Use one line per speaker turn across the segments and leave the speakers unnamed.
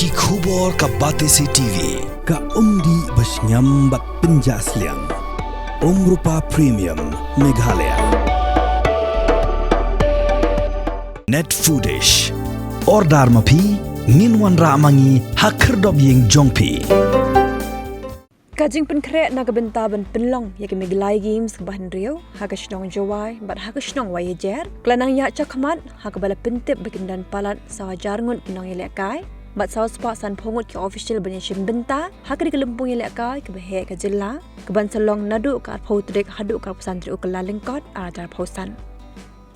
Ki khubor ka Batesi TV
ka umdi basnyam bat penjasliang Rupa Premium Meghalaya
Net Foodish Ordar mapi Nginwan ramangi Hakerdob ying jongpi
Kajing penkret naga bentaban penlong ya ke Meghalaya Games bahan rio haga shnong jawai bat haga shnong wayajer klanang ya chakmat haga bala pentip bagindan Palat sawajar Ngut Nongïalehkai bat sawas pa san pongut ke official banyashim benta haga di kelempung Ïakhun ke behe ke jilla ke ban salong nadu ka potrik hadu ka pesantri ukala lengkot ajar posan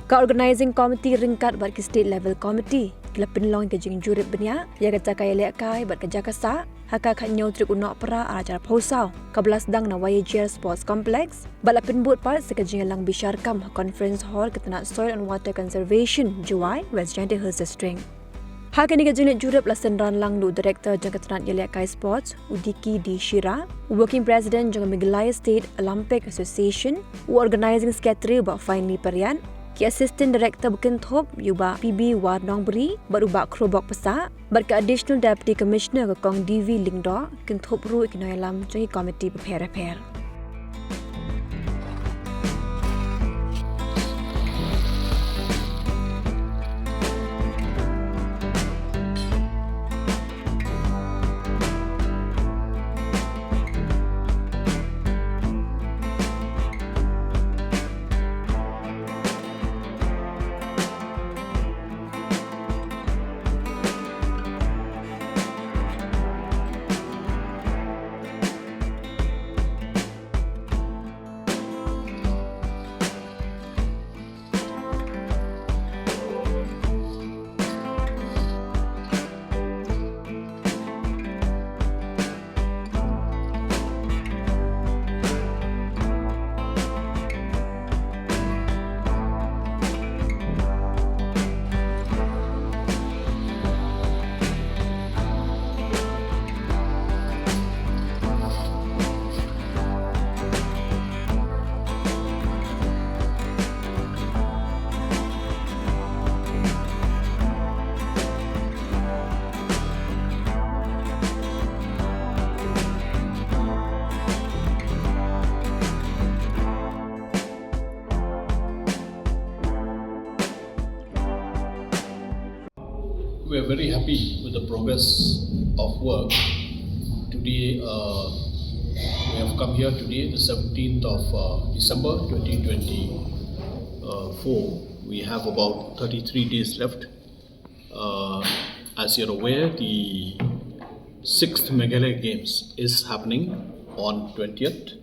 ka organizing committee ringkat bat ke state level committee kila penlong ke jing jurip benya ya ke cakai Ïakhun bat ke jakasa haka khanyo trik unok pra ajar posau kablas dang na wayajer sports complex bala penbut part sekajing lang bisharkam conference hall ketana soil and water conservation juai west jante hills string haka ni kajing jurip lasan ran lang lu director jangkatran Ïakhun sports udiki di shira working president jang Meghalaya state olympic association organizing secretary ba finally parian ki assistant director bukan thop yuba PB Ward Nongbri baruba krobok pesa barka additional deputy commissioner ke kong DV Lingdo kin thop ru iknoyalam jangi committee prepare
We are very happy with the progress of work. Today, we have come here today, the 17th of December 2024. We have about 33 days left. As you're aware, the 6th Meghalaya Games is happening on 20th,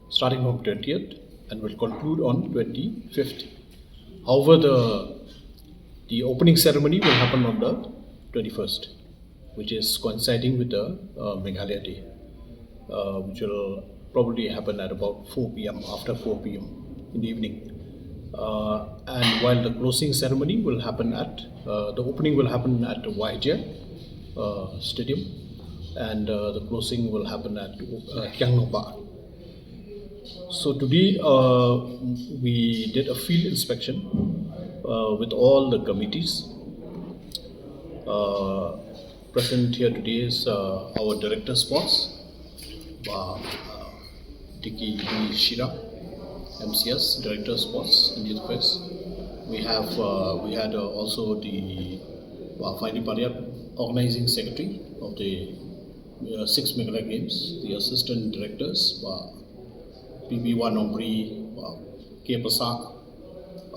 starting from 20th, and will conclude on 25th. However, the opening ceremony will happen on the 21st, which is coinciding with the Meghalaya Day, which will probably happen at about 4 p.m. after 4 p.m. in the evening. And while the closing ceremony will happen at, the opening will happen at the YJ Stadium, and the closing will happen at Ïakhun. So today we did a field inspection with all the committees. Present here today is our Director Sports, Diki Shira, MCS, Director Sports in the Affairs. We had also the Finally Palat, Organizing Secretary of the 6 Meghalaya Games, the Assistant Directors, PB Ward Nongbri, K. Pasak,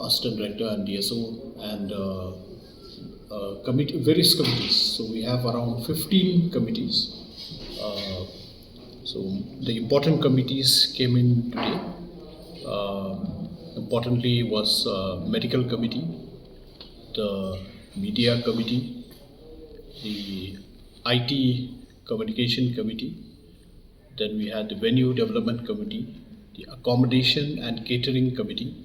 Assistant Director and DSO, and various committees. So we have around 15 committees. So the important committees came in today. Importantly was medical committee, the media committee, the IT communication committee. Then we had the venue development committee, the accommodation and catering committee.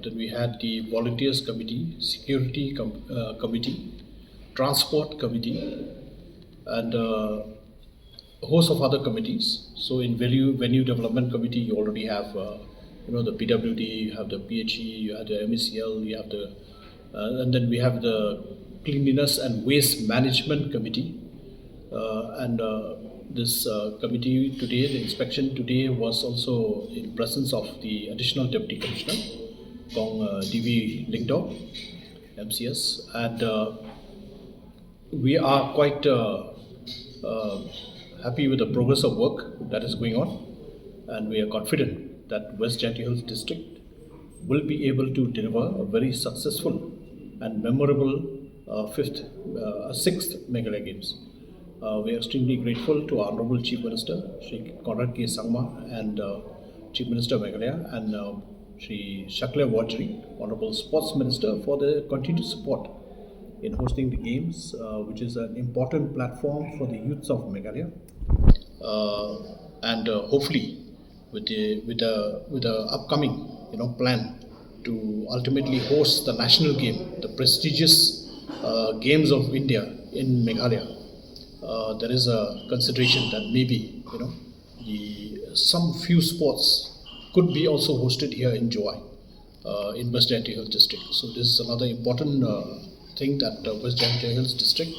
Then we had the volunteers committee, security committee, transport committee, and a host of other committees. So in venue development committee, you already have the PWD, you have the PHE, you have the MECL, you have the and then we have the Cleanliness and Waste Management Committee. And this committee today, the inspection today was also in presence of the Additional Deputy Commissioner, Kong D.V. Lingdo, MCS, and we are quite happy with the progress of work that is going on, and we are confident that West Jati Hills District will be able to deliver a very successful and memorable sixth Meghalaya Games. We are extremely grateful to our Honorable Chief Minister, Shri Conrad K. Sangma, and Chief Minister of Meghalaya, and Shri Shakla Wajri, Honorable Sports Minister, for their continued support in hosting the games, which is an important platform for the youths of Meghalaya, and hopefully with the upcoming plan to ultimately host the national game, the prestigious games of India in Meghalaya. There is a consideration that maybe some few sports could be also hosted here in Joy, in West Jati Hills District. So this is another important thing that West Jati Hills District,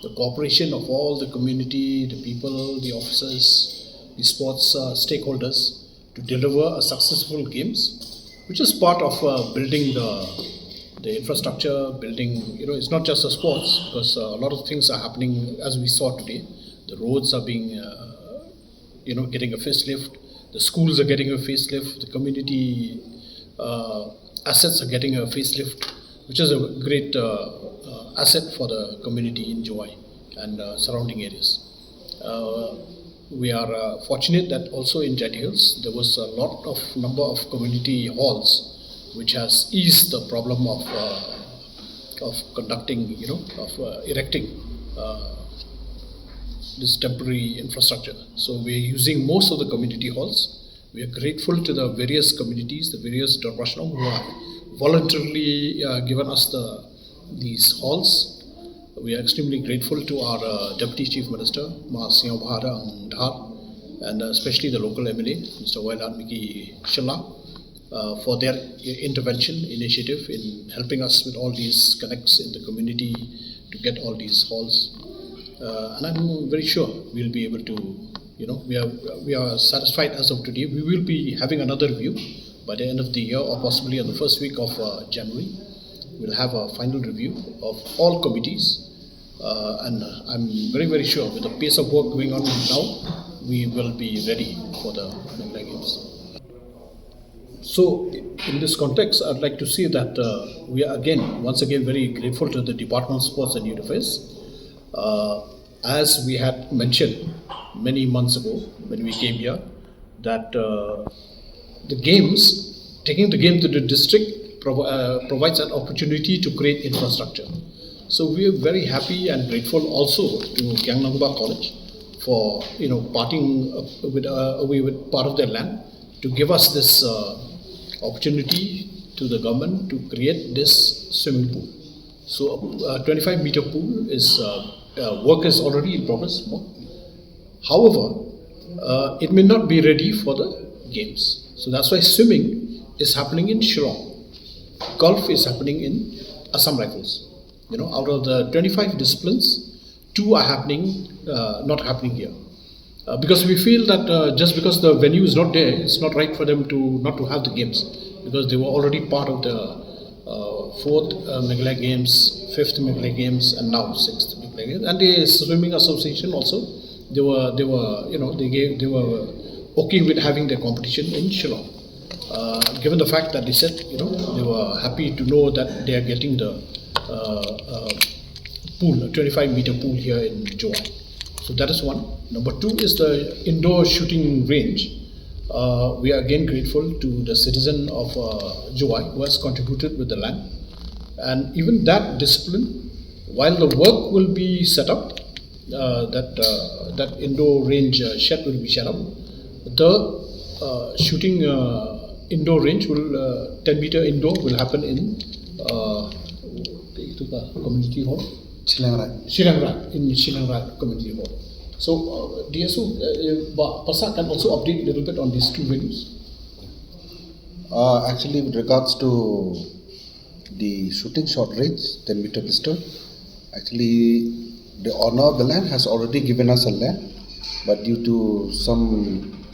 the cooperation of all the community, the people, the officers, the sports stakeholders, to deliver a successful games, which is part of building the infrastructure, building, it's not just the sports, because a lot of things are happening as we saw today. The roads are being, getting a facelift, the schools are getting a facelift, the community assets are getting a facelift, which is a great asset for the community in Joy and surrounding areas. We are fortunate that also in Jati Hills there was a number of community halls, which has eased the problem of conducting, erecting this temporary infrastructure. So we are using most of the community halls. We are grateful to the various communities, the various Darwashnam who have voluntarily given us these halls. We are extremely grateful to our Deputy Chief Minister, Ma Singh Bhara Dhar, and especially the local MLA, Mr. Wailat Miki Shilla, for their intervention initiative in helping us with all these connects in the community to get all these halls. And I'm very sure we'll be able to, we are satisfied as of today. We will be having another review by the end of the year, or possibly on the first week of January. We'll have a final review of all committees, and I'm very, very sure with the pace of work going on now, we will be ready for the Meghalaya Games. So, in this context, I'd like to say that we are once again very grateful to the Department of Sports and Youth Affairs. As we had mentioned many months ago when we came here, that the games, taking the game to the district provides an opportunity to create infrastructure. So we are very happy and grateful also to Gyangnamba College for parting away with part of their land to give us this opportunity to the government to create this swimming pool. So a 25-meter pool is work is already in progress. However, it may not be ready for the games. So that's why swimming is happening in Shillong. Golf is happening in Assam Rifles. Out of the 25 disciplines, 2 are happening, not happening here. Because we feel that just because the venue is not there, it's not right for them not to have the games, because they were already part of the 4th Meghalaya Games, 5th Meghalaya Games, and now 6th Meghalaya Games. And the swimming association also, they were okay with having their competition in Shillong. Given the fact that they said, they were happy to know that they are getting the pool, a 25-meter pool here in Joy. So that is one. Number 2 is the indoor shooting range. We are again grateful to the citizen of Joy who has contributed with the land. And even that discipline, while the work will be set up, that indoor range shed will be set up, the shooting indoor range will 10-meter indoor will happen in community hall. Shilangrai, in Shilangrai community hall. So DSO Pasa can also update a little bit on these 2 venues.
Actually, with regards to the shooting short range 10-meter pistol, Actually, the owner of the land has already given us a land, but due to some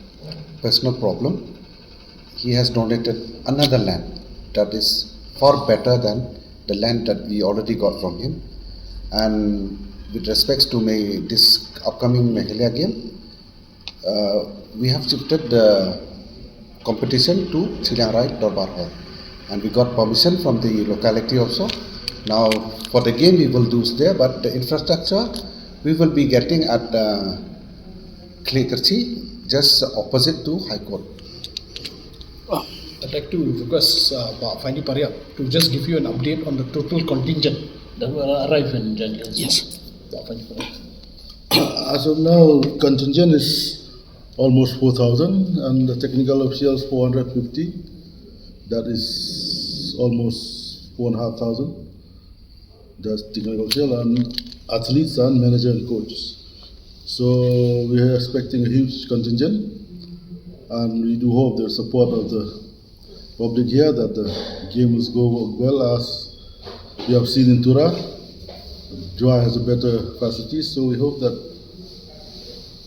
personal problem, he has donated another land that is far better than the land that we already got from him. And with respects to this upcoming Meghalaya game, we have shifted the competition to Chilyangrai Darbar Hall, and we got permission from the locality also. Now for the game we will do there, but the infrastructure we will be getting at Klekerchi, just opposite to High Court.
I'd like to request Fandi Parya to just give you an update on the total contingent that will arrive in January.
Yes.
Fandi Parya.
As of now, contingent is almost 4,000 and the technical officials 450. That is almost 4,500. That's technical official and athletes and manager and coach. So we are expecting a huge contingent, and we do hope the support of the public here that the game will go well. As we have seen in Tura, Joy has a better facility, so we hope that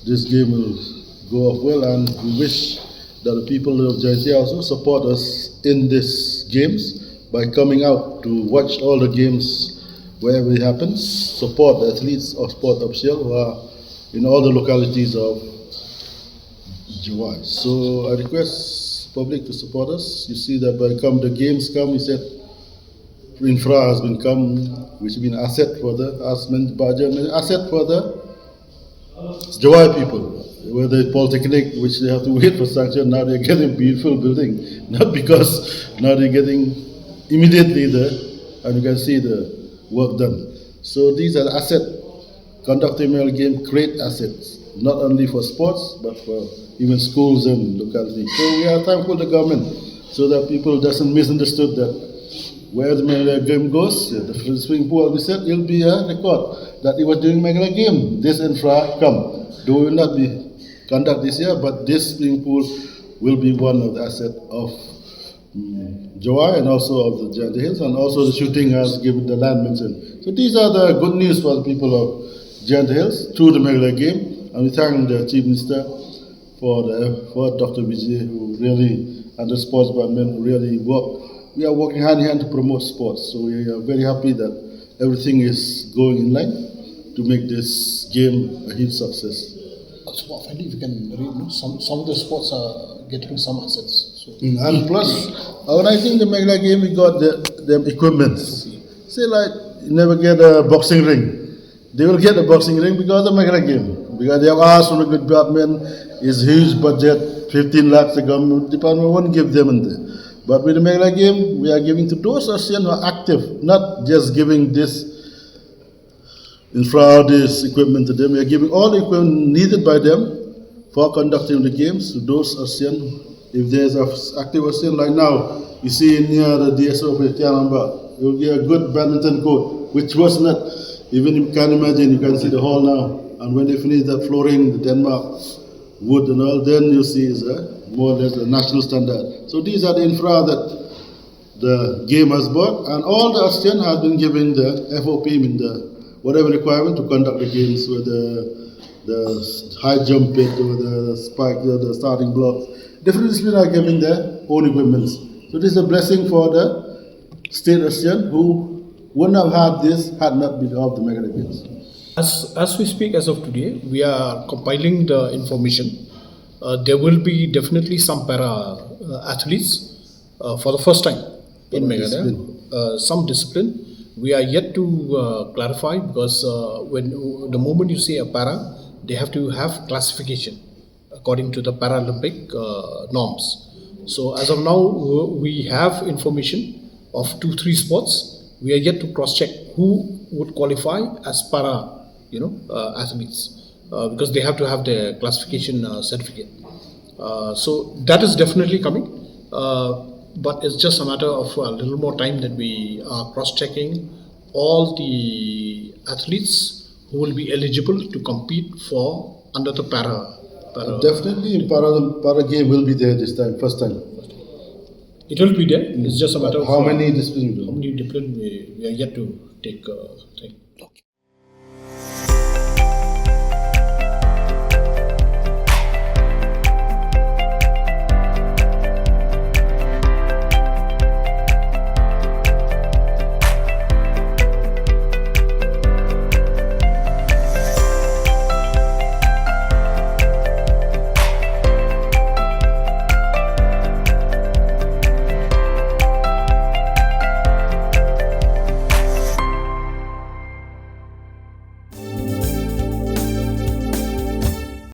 this game will go off well, and we wish that the people of Jaiti also support us in these games by coming out to watch all the games wherever it happens, support the athletes or sport officials who are in all the localities of Jawai. So I request public to support us. You see that by the time the games come, we said infra has been come, which has been asset for the asset for the Jawai people. Whether it's polytechnic, which they have to wait for structure, now they're getting beautiful building. Not because now they're getting immediately there, and you can see the work done. So these are assets. Conducting a game, great assets, not only for sports, but for even schools and localities. So we are thankful to the government so that people doesn't misunderstood that where the Meghalaya game goes, the swimming pool, we said, it'll be a record that it was during Meghalaya game. This infra come. Though will not be conduct this year, but this swimming pool will be one of the assets of Jawai and also of the Giant Hills, and also the shooting has given the land mentioned. So these are the good news for the people of Giant Hills through the Meghalaya game, and we thank the Chief Minister for Dr. Vijay, who really, and the sports department who really work. We are working hand in hand to promote sports, so we are very happy that everything is going in line to make this game a huge success.
Also, Fandi, if you can read, some of the sports are getting some assets. So.
And plus, organizing the Meghalaya game, we got the equipments. Say like, you never get a boxing ring. They will get a boxing ring because of the Meghalaya game. Because they have asked from the good department, is huge budget, 15 lakhs, the government department won't give them in there. But with the Meghalaya game, we are giving to those ASEAN who are active, not just giving this infra, this equipment to them. We are giving all the equipment needed by them for conducting the games to those ASEAN. If there's an active ASEAN like now, you see near the DSO of Tianamba, it will be a good badminton court, which was not, even you can imagine, you can see the hall now. And when they finish that flooring, the Denmark wood and all, then you see is more or less a national standard. So these are the infra that the game has brought, and all the ASEAN has been given the FOP, in the whatever requirement to conduct the games, with the high jump pit or the spike, the starting blocks. Different disciplines are giving their own equipment. So this is a blessing for the state ASEAN who wouldn't have had this had not been of the Meghalaya Games.
As we speak, as of today, we are compiling the information. There will be definitely some para athletes for the first time in Meghalaya. Some discipline. We are yet to clarify, because when the moment you say a para, they have to have classification according to the Paralympic norms. So as of now, we have information of 2-3 sports. We are yet to cross-check who would qualify as para, athletes, because they have to have the classification certificate. So that is definitely coming, but it's just a matter of a little more time that we are cross-checking all the athletes who will be eligible to compete for under the para.
Definitely, para game will be there this time, first time.
It will be there. It's just a matter of
how many disciplines?
How many disciplines we are yet to take.